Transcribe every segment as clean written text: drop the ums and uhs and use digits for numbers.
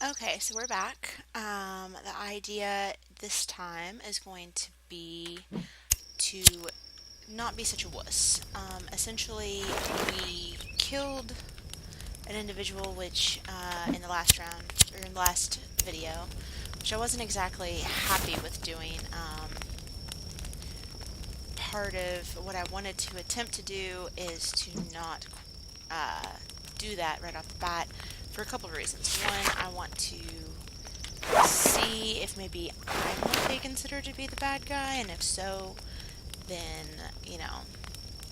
Okay, so we're back. The idea this time is going to be to not be such a wuss. Essentially, we killed an individual, which in the last round or in the last video, which I wasn't exactly happy with doing. Part of what I wanted to attempt to do is to not uh, do that right off the bat for a couple of reasons. One, I want to see if maybe I'm what they consider to be the bad guy, and if so, then,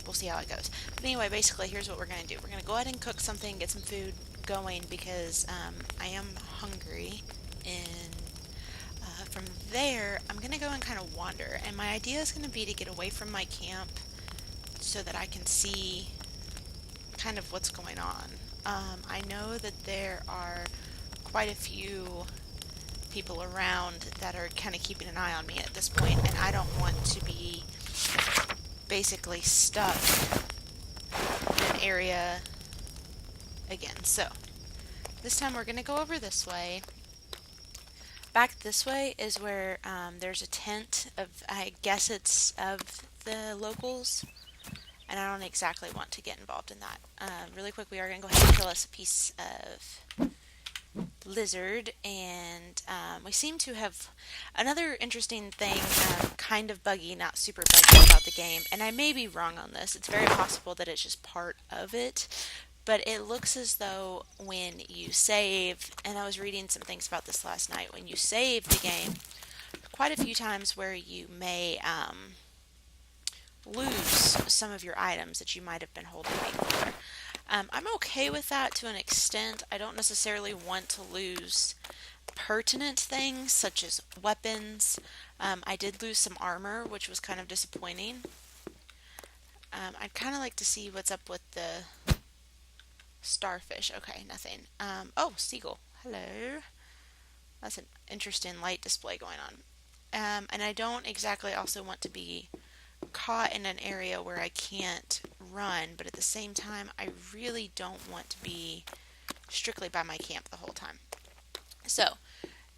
we'll see how it goes. But anyway, basically, here's what we're going to do. We're going to go ahead and cook something, get some food going, because I am hungry, and from there, I'm going to go and kind of wander, and my idea is going to be to get away from my camp so that I can see kind of what's going on. I know that there are quite a few people around that are kind of keeping an eye on me at this point, and I don't want to be basically stuck in an area again. So, this time we're going to go over this way. Back this way is where there's a tent of, I guess it's of the locals, and I don't exactly want to get involved in that. Really quick, we are going to go ahead and kill us a piece of lizard, and we seem to have another interesting thing, kind of buggy, not super buggy about the game, and I may be wrong on this. It's very possible that it's just part of it, but it looks as though when you save, and I was reading some things about this last night, when you save the game, quite a few times where you may lose some of your items that you might have been holding before. I'm okay with that to an extent. I don't necessarily want to lose pertinent things such as weapons. I did lose some armor, which was kind of disappointing. I'd kind of like to see what's up with the starfish. Okay, nothing. Oh, seagull. Hello. That's an interesting light display going on. And I don't exactly also want to be caught in an area where I can't run, but at the same time, I really don't want to be strictly by my camp the whole time. So,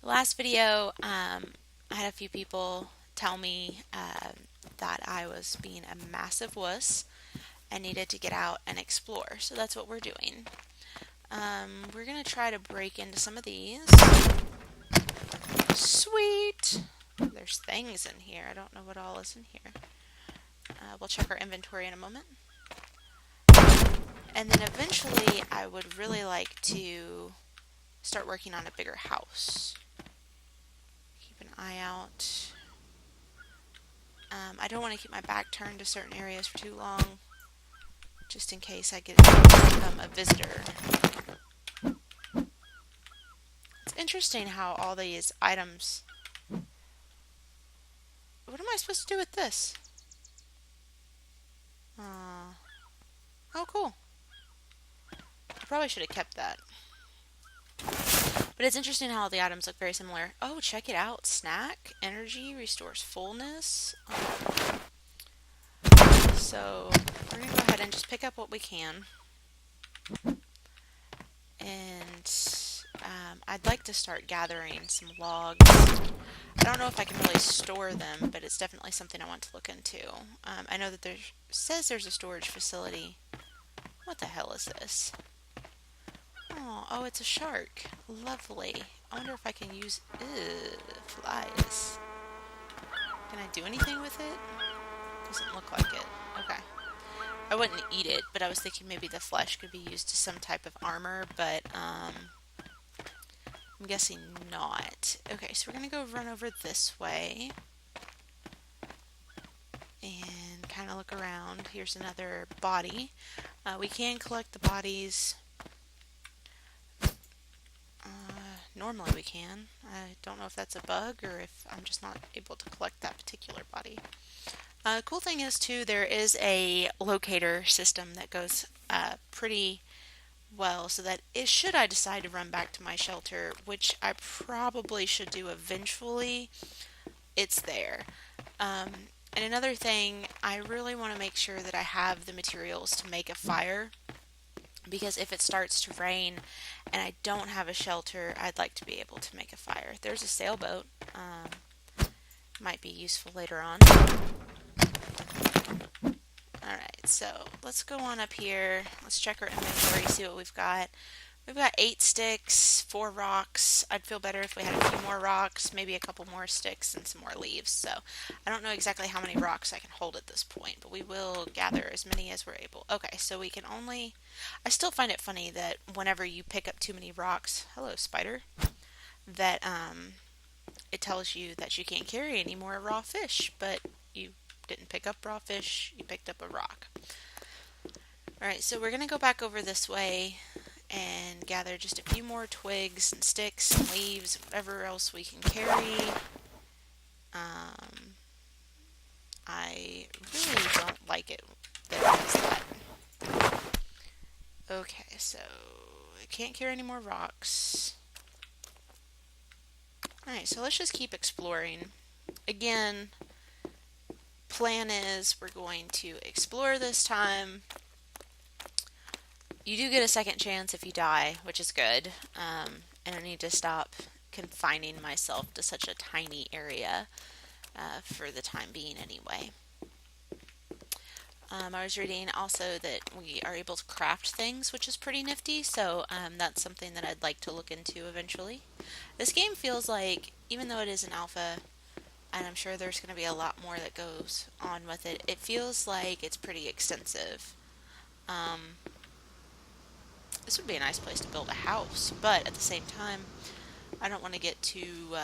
last video, I had a few people tell me that I was being a massive wuss and needed to get out and explore. So that's what we're doing. We're going to try to break into some of these. Sweet! There's things in here. I don't know what all is in here. We'll check our inventory in a moment. And then eventually, I would really like to start working on a bigger house. Keep an eye out. I don't want to keep my back turned to certain areas for too long, just in case I get become a visitor. It's interesting how all these items. What am I supposed to do with this? Oh, cool. I probably should have kept that. But it's interesting how all the items look very similar. Oh, check it out. Snack, energy, restores fullness. So, we're going to go ahead and just pick up what we can. And I'd like to start gathering some logs. I don't know if I can really store them, but it's definitely something I want to look into. I know that there says there's a storage facility. What the hell is this? Oh, it's a shark. Lovely. I wonder if I can use... Ew, flies. Can I do anything with it? Doesn't look like it. Okay. I wouldn't eat it, but I was thinking maybe the flesh could be used to some type of armor, but I'm guessing not. Okay, so we're going to go run over this way and kind of look around. Here's another body. We can collect the bodies. Normally we can. I don't know if that's a bug or if I'm just not able to collect that particular body. Cool thing is too, there is a locator system that goes pretty well, so that should I decide to run back to my shelter, which I probably should do eventually, it's there. And another thing, I really want to make sure that I have the materials to make a fire. because if it starts to rain and I don't have a shelter, I'd like to be able to make a fire. There's a sailboat. Might be useful later on. Alright, so let's go on up here. Let's check our inventory, see what we've got. We've got 8 sticks, 4 rocks. I'd feel better if we had a few more rocks, maybe a couple more sticks, and some more leaves. So I don't know exactly how many rocks I can hold at this point, but we will gather as many as we're able. Okay, so we can only... I still find it funny that whenever you pick up too many rocks... Hello, spider. That it tells you that you can't carry any more raw fish, but you didn't pick up raw fish, you picked up a rock. Alright, so we're going to go back over this way and gather just a few more twigs and sticks and leaves, whatever else we can carry. I really don't like it that it does that. Okay, so I can't carry any more rocks. Alright, so let's just keep exploring. Again, plan is we're going to explore this time. You do get a second chance if you die, which is good. And I need to stop confining myself to such a tiny area for the time being anyway. I was reading also that we are able to craft things, which is pretty nifty, so that's something that I'd like to look into eventually. This game feels like, even though it is an alpha, and I'm sure there's going to be a lot more that goes on with it, it feels like it's pretty extensive. This would be a nice place to build a house, but at the same time, I don't want to get too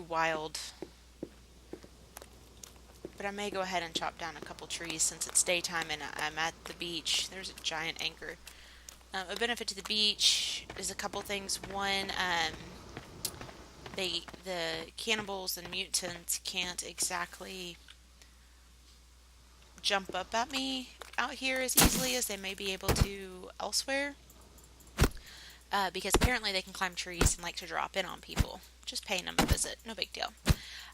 wild. But I may go ahead and chop down a couple trees since it's daytime and I'm at the beach. There's a giant anchor. A benefit to the beach is a couple things. One, the cannibals and mutants can't exactly jump up at me out here as easily as they may be able to elsewhere. Because apparently they can climb trees and like to drop in on people. Just paying them a visit. No big deal.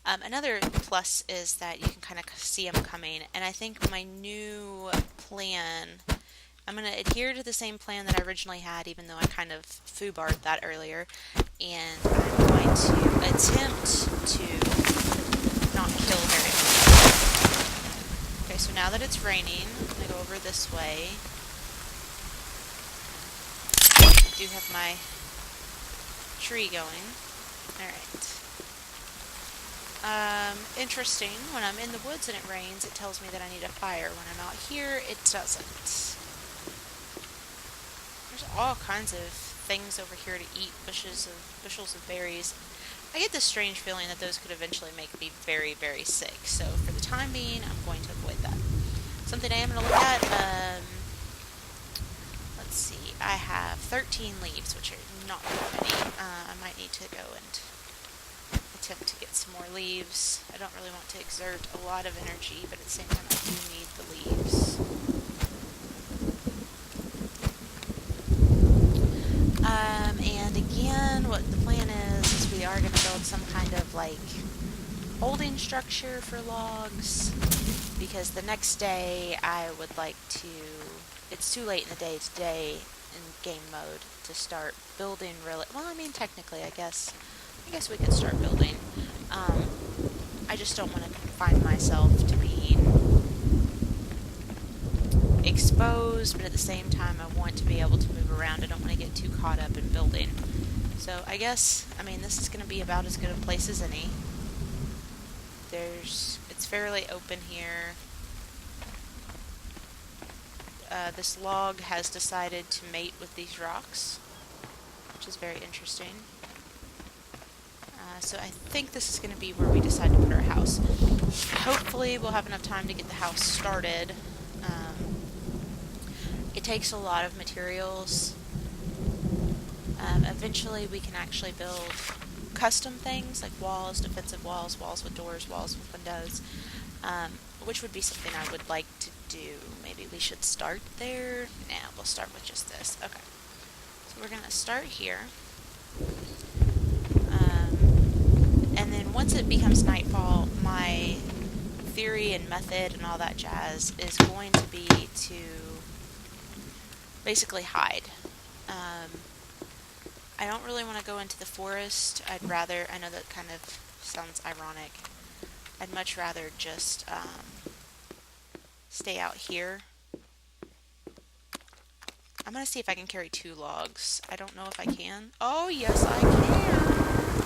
Another plus is that you can kind of see them coming. And I think my new plan... I'm going to adhere to the same plan that I originally had, even though I kind of foobarred that earlier. And I'm going to attempt to not kill very much. Okay, so now that it's raining, I'm going to go over this way. I do have my tree going. Alright. Interesting. When I'm in the woods and it rains, it tells me that I need a fire. When I'm out here, it doesn't. There's all kinds of things over here to eat. Bushels of berries. I get this strange feeling that those could eventually make me very, very sick. So for the time being, I'm going to avoid that. Something I am going to look at, let's see, I have 13 leaves, which are not very many. I might need to go and attempt to get some more leaves. I don't really want to exert a lot of energy, but at the same time I do need the leaves. And again, what the plan is we are going to build some kind of like holding structure for logs, because the next day I would like to, it's too late in the day today in game mode to start building really, well I mean technically I guess we could start building. I just don't want to confine myself to being exposed, but at the same time I want to be able to move around. I don't want to get too caught up in building. So I guess, I mean, this is going to be about as good a place as any. It's fairly open here. This log has decided to mate with these rocks, which is very interesting. So I think this is going to be where we decide to put our house. Hopefully we'll have enough time to get the house started. It takes a lot of materials. Eventually we can actually build custom things like walls, defensive walls, walls with doors, walls with windows, which would be something I would like to do. Maybe we should start there. Nah, we'll start with just this. Okay. So we're going to start here. And then once it becomes nightfall, my theory and method and all that jazz is going to be to basically hide. I don't really want to go into the forest. I'd rather, I know that kind of sounds ironic, I'd much rather just stay out here. I'm going to see if I can carry 2 logs. I don't know if I can. Oh, yes, I can.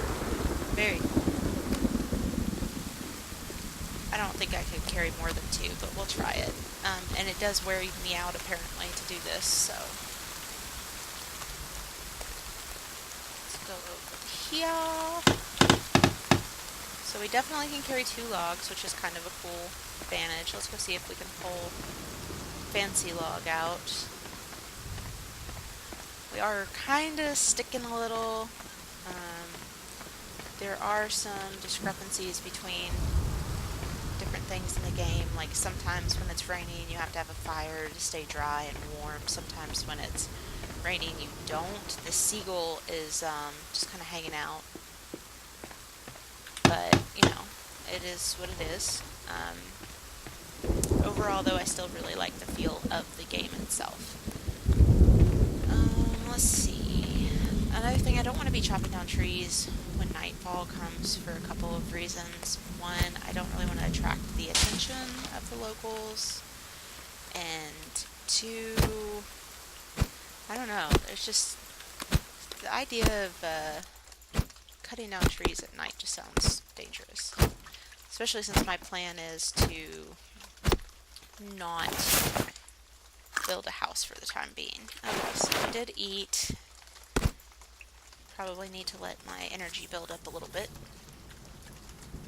Very cool. I don't think I could carry more than 2, but we'll try it. And it does wear me out, apparently, to do this, so. Let's go over here. So we definitely can carry 2 logs, which is kind of a cool advantage. Let's go see if we can pull Fancy Log out. We are kind of sticking a little. There are some discrepancies between different things in the game. Like sometimes when it's raining, you have to have a fire to stay dry and warm. Sometimes when it's raining, you don't. The seagull is just kind of hanging out. But, you know, it is what it is. Overall, though, I still really like the feel of the game itself. Let's see. Another thing, I don't want to be chopping down trees when nightfall comes for a couple of reasons. One, I don't really want to attract the attention of the locals. And 2, I don't know. It's just the idea of cutting down trees at night just sounds dangerous. Especially since my plan is to not build a house for the time being. Okay, so I did eat. Probably need to let my energy build up a little bit.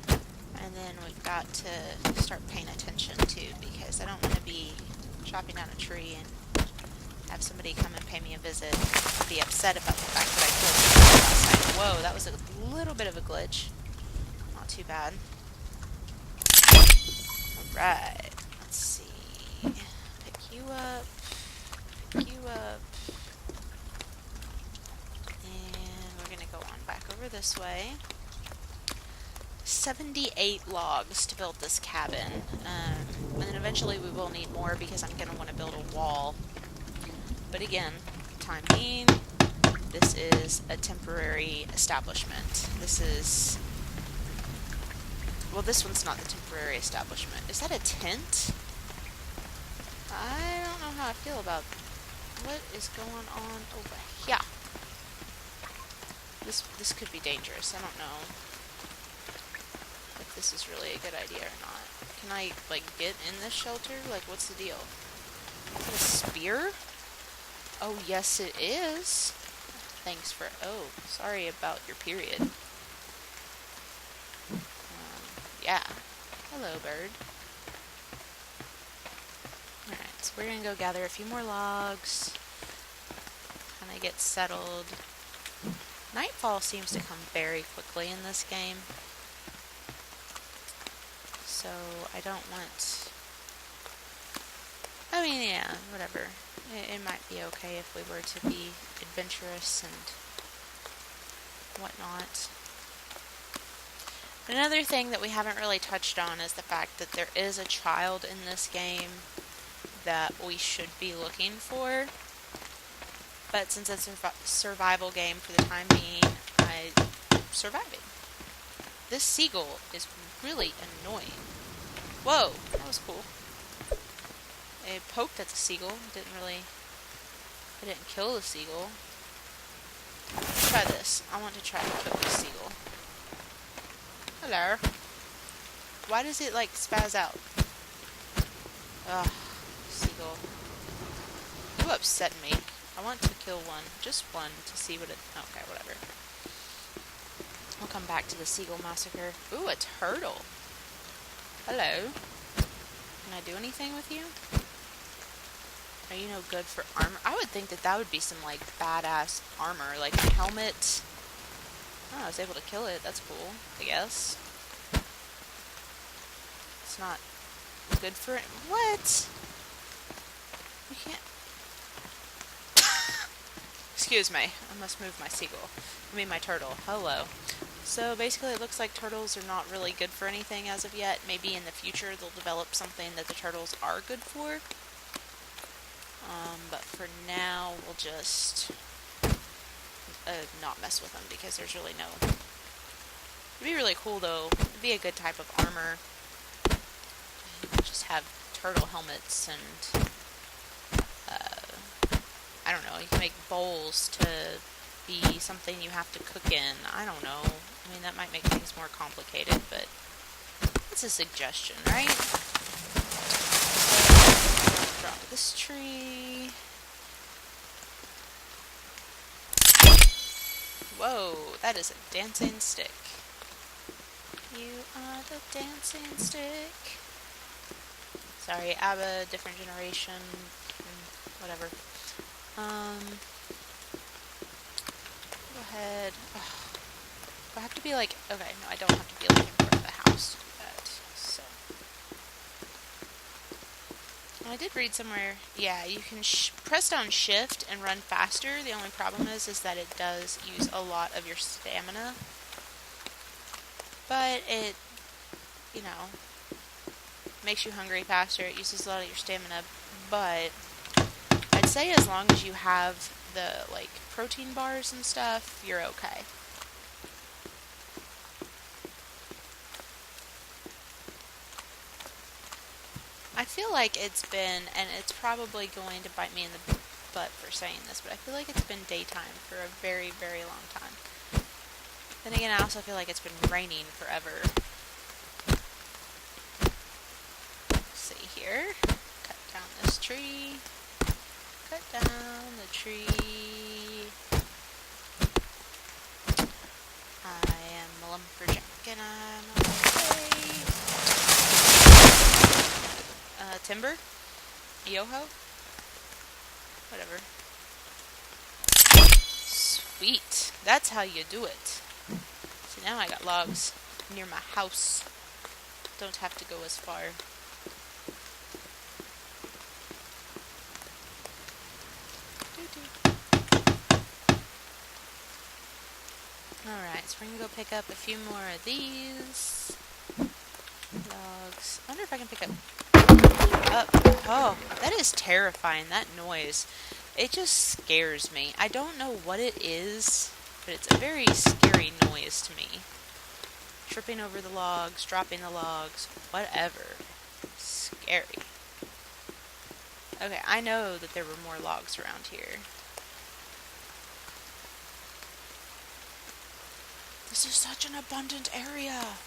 And then we've got to start paying attention too, because I don't want to be chopping down a tree and have somebody come and pay me a visit and be upset about the fact that I killed them last night. Whoa, that was a little bit of a glitch. Not too bad. Alright, let's see. Pick you up. Pick you up. And we're gonna go on back over this way. 78 logs to build this cabin. And then eventually we will need more because I'm gonna want to build a wall. But again, time being, this is a temporary establishment. This is... Well, this one's not the temporary establishment. Is that a tent? I don't know how I feel about what is going on over here. This could be dangerous. I don't know if this is really a good idea or not. Can I, like, get in this shelter? Like, what's the deal? Is that a spear? Oh, yes it is. Thanks for... Oh, sorry about your period. Yeah. Hello, bird. Alright, so we're gonna go gather a few more logs. Kinda get settled. Nightfall seems to come very quickly in this game. So, I don't want... I mean, yeah, whatever. It might be okay if we were to be adventurous and whatnot. Another thing that we haven't really touched on is the fact that there is a child in this game that we should be looking for. But since it's a survival game for the time being, I'm surviving. This seagull is really annoying. Whoa, that was cool. It poked at the seagull. It didn't kill the seagull. Let's try this. I want to try to kill the seagull. Hello. Why does it, like, spaz out? Ugh, seagull. You upset me. I want to kill one. Just one to see what it... Okay, whatever. We'll come back to the seagull massacre. Ooh, a turtle. Hello. Can I do anything with you? Are you no good for armor? I would think that that would be some, like, badass armor. Like a helmet. Oh, I was able to kill it. That's cool, I guess. It's not good for it. What? You can't... Excuse me. I must move my seagull. I mean my turtle. Hello. So basically it looks like turtles are not really good for anything as of yet. Maybe in the future they'll develop something that the turtles are good for. But for now, we'll just not mess with them because there's really no... It'd be really cool, though. It'd be a good type of armor. Just have turtle helmets and... I don't know, you can make bowls to be something you have to cook in. I don't know. I mean, that might make things more complicated, but it's a suggestion, right? So, drop this tree. Whoa, that is a dancing stick. You are the dancing stick. Sorry, ABBA, different generation, whatever. Go ahead. Oh, do I have to be like... Okay, no, I don't have to be like in front of the house to do that. So. I did read somewhere, yeah, you can press down shift and run faster. The only problem is that it does use a lot of your stamina. But it, you know, makes you hungry faster. It uses a lot of your stamina. But I'd say as long as you have the, like, protein bars and stuff, you're okay. I feel like it's been, and it's probably going to bite me in the butt for saying this, but I feel like it's been daytime for a very, very long time. Then again, I also feel like it's been raining forever. Let's see here. Cut down this tree. Cut down the tree. I am a lumberjack and I'm on my way. Timber? Yoho? Whatever. Sweet. That's how you do it. See, now I got logs near my house. Don't have to go as far. Alright, so we're going to go pick up a few more of these logs. I wonder if I can pick up... Oh, that is terrifying, that noise. It just scares me. I don't know what it is, but it's a very scary noise to me. Tripping over the logs, dropping the logs, whatever. Scary. Okay, I know that there were more logs around here. This is such an abundant area.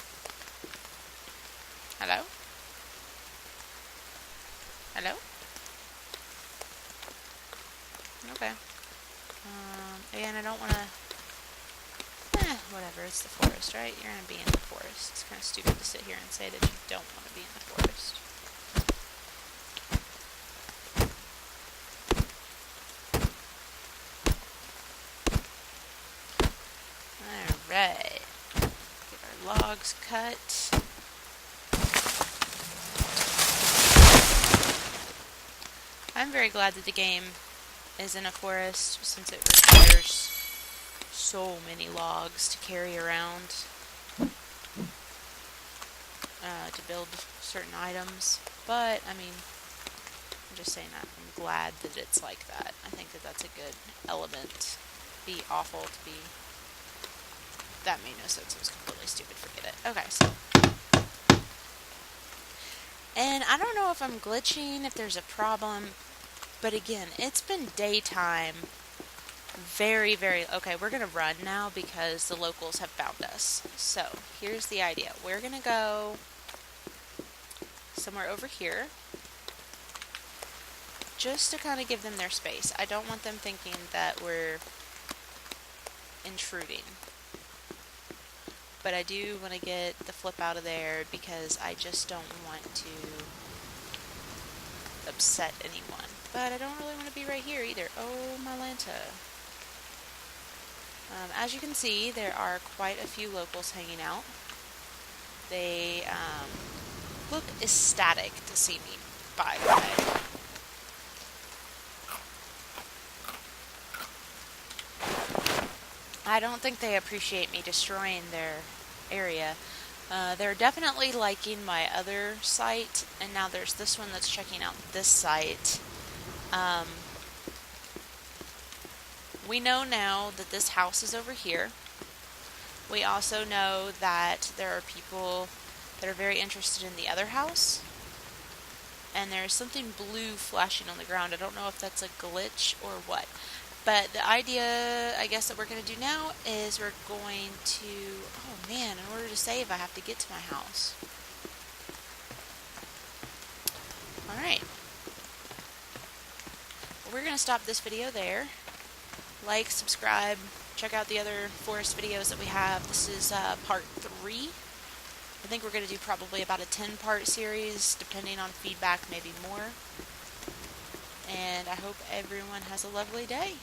Hello? Hello? Okay. Again, I don't want to... whatever, it's the forest, right? You're going to be in the forest. It's kind of stupid to sit here and say that you don't want to be in the forest. Alright. Get our logs cut. I'm very glad that the game is in a forest, since it requires so many logs to carry around to build certain items. But, I mean, I'm just saying that I'm glad that it's like that. I think that that's a good element. Be awful to be... That made no sense. It was completely stupid. Forget it. Okay, so... And I don't know if I'm glitching, if there's a problem, but again, it's been daytime. Very, very... Okay, we're going to run now because the locals have found us. So, here's the idea. We're going to go somewhere over here, just to kind of give them their space. I don't want them thinking that we're intruding. But I do want to get the flip out of there because I just don't want to upset anyone. But I don't really want to be right here either. Oh, my Lanta. As you can see, there are quite a few locals hanging out. They look ecstatic to see me, by the way. I don't think they appreciate me destroying their area. They're definitely liking my other site, and now there's this one that's checking out this site. Um, we know now that this house is over here. We also know that there are people that are very interested in the other house. And there's something blue flashing on the ground. I don't know if that's a glitch or what. But the idea, I guess, that we're going to do now is we're going to... Oh man, in order to save, I have to get to my house. Alright. Well, we're going to stop this video there. Like, subscribe, check out the other forest videos that we have. This is part 3. I think we're going to do probably about a 10-part series, depending on feedback, maybe more. And I hope everyone has a lovely day.